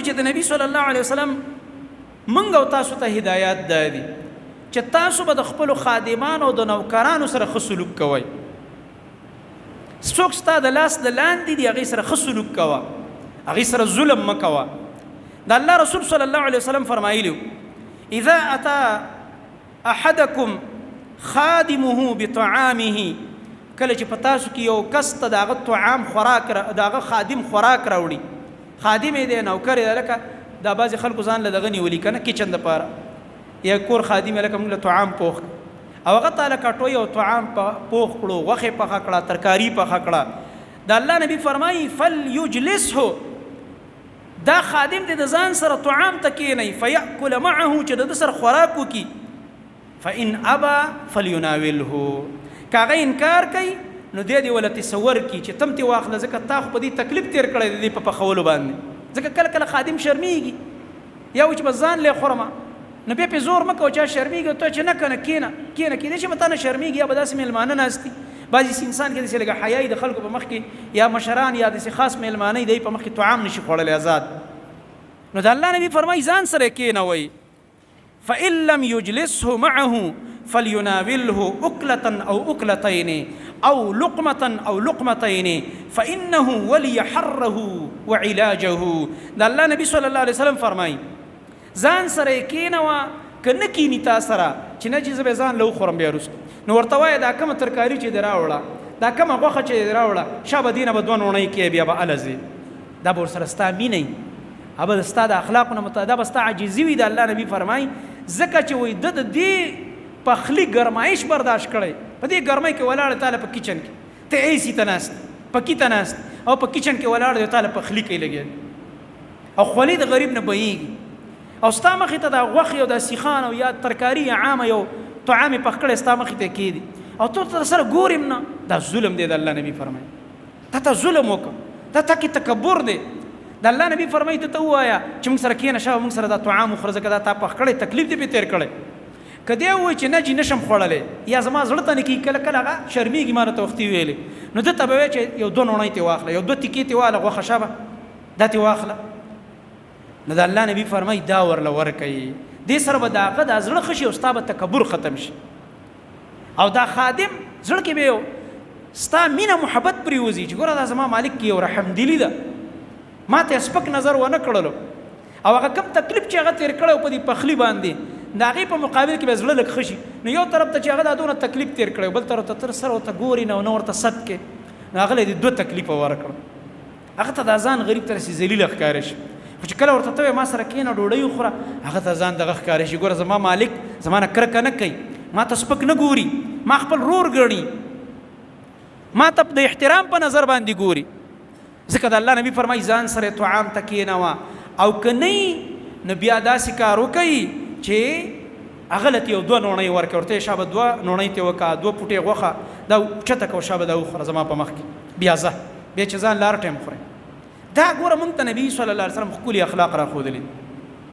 چې د نبی صلی الله علیه وسلم منګ او تاسو ته هدایت دادي چې تاسو به د خپل خادمانو او د نوکرانو سره ښه سلوک کوئ. څوک ستا د لاس د لاندې دي هغې سره ښه سلوک کوه، هغې سره ظلم مه کوه. د الله رسول صلی الله علیه وسلم فرمایلی اذا اتا احدکم خادمه بطعامه، کله چې په تاسو کې یو کس ته د هغه طعام خوراک د هغه خادم خوراک راوړي، خادم یې دی نوکر یې دی، لکه دا بعضې خلکو ځان له دغه نیولي که نه کچن دپاره، یا کور خادم یې لکه موږ له طعام پوخ او هغه تاله کټوی او طعام پوخ کړو، غوښې پخه کړه، ترکاري پخه کړه. د الله نبي فرمایي فلیجلسه، دا خادم دې د ځان سره طعام ته کینئ، فیأکل معه، چې د ده سره خوراک وکړي. فإن ابا فلیناوله، که هغه انکار کوي نو دی دې وله تصور کړي چې تم ترې واخله، ځکه تا خو په دې تکلیف تېر کړی د دې په پخولو باندې. ځکه کله کله خادم شرمېږي، یا و چې بس ځان لې خورمه، نو بیا پې زور مه کوه چا شرمېږي ته چې نه که نه کښېنه کښېنه، کېدای شي به تا نه شرمېږي، یا به داسې مېلمانه ناست دي. بعضې انسان کې داسې لږه حیا د خلکو په مخ کې، یا مشران یا داسې خاص مېلمانه دی په مخ کې طعام نشي خوړلی آزاد. نو د الله نبي فرمایي ځان سره کښېنوئ. فإن لم يجلسه معه فليناوله أكلة أو أكلتين أو لقمة أو لقمتين فإنه ولي حره وعلاجه. دا الله نبي صلى الله عليه وسلم فرمایي ځان سره کېنوه، که نه کینی تا سره چې نه چې زه به ځان له وخورم بیا وروسته، نو ورته وایه دا کومه ترکاري چې دې راوړه، دا کومه غوښه چې دې راوړه، شا به دې نه به دوه نوڼۍ کیې، بیا به هله ځې. دا به ورسره ستا مینه وي، هغه به ستا د اخلاقو نه دا به ستا عاجزي وي. د الله نبي فرمایي ځکه چې وایي ده د دې پخلي ګرمایش برداشت کړی، په دې ګرمۍ کې ولاړ تاله په کچن کې ته ایسی ته ناست، پکي ته ناست، او په کچن کې ولاړ دی تاله پخلي کوي لګیا، او خولې د غریب نه بهیږي، او ستا مخې ته دا غوښې او دا سیخان او یا ترکاري یا عامه یو طعام یې پخ کړی ستا مخې ته کېږدي، او ته ورته سره ګورم نه. دا ظلم دی. د الله نبي فرمایي تا ته ظلم وکړه، دا تا کې تکبر دی. د الله نبي فرمایي ته ووایه چې موږ سره کښېنه شه، موږ سره دا طعام وخوره، ځکه دا تا پخ کړی، تکلیف دې پې تېر کړی. که دی ووایي چې نه جي نشم خوړلی، یا زما زړه ته نه کېږي، کله کله هغه شرمېږي ما راته وختي ویلې، نو ده ته به وایي چې یو دوه نوڼۍ ترې واخله، یو دوه تیکې ترې واخله، غوښه شبه دا ترې واخله. نو د الله نبي فرمایي دا ورله ورکوي، دې سره به د هغه دا زړه ښه شي او ستا به تکبر ختم شي، او دا خادم زړه کې به یو ستا مینه محبت پرې وځي چې ګوره دا زما مالک کې یو رحمدلي ده، ما ته سپک نظر ونه کړلو، او هغه کم تکلیف چې هغه تېر کړی په دې پخلي باندې، د هغې په مقابل کې به زړه لږ ښه شي. نو یو طرف ته چې هغه دا دونه تکلیف تېر کړی، بل طرف ته تر سره ورته ګوري نه، نه ورته صد کې، نو هغه له دې دوه تکلیفه ورکړه، هغه ته دا ځان غریب ته رسي ذلیله ښکاره شي. خو چې کله ورته ته ما سره کښېنه ډوډۍ وخوره، هغه ته ځان دغه ښکاره شي، ګوره زما مالک زما نه کرکه نه کوي، ما ته سپک نه ګوري، ما خپل رور ګڼي، ما ته د احترام په نظر باندې ګوري. ځکه د الله نبي فرمایي ځان سره طعام ته کښېنوه، او که نه نو بیا داسې کار وکوي چې هغه له یو دوه نوڼۍ ورکړه، ورته یې شابه دوه نوڼۍ ترې وکړه، دوه پوټې غوښه دا اوچته کړه، شابه دا وخوره زما په مخ کې، بیا ځه بیا چې ځان لار ټایم خورئ. دا ګوره موږ ته نبي صلی الله علیه وسلم ښکلي اخلاق راښودلي.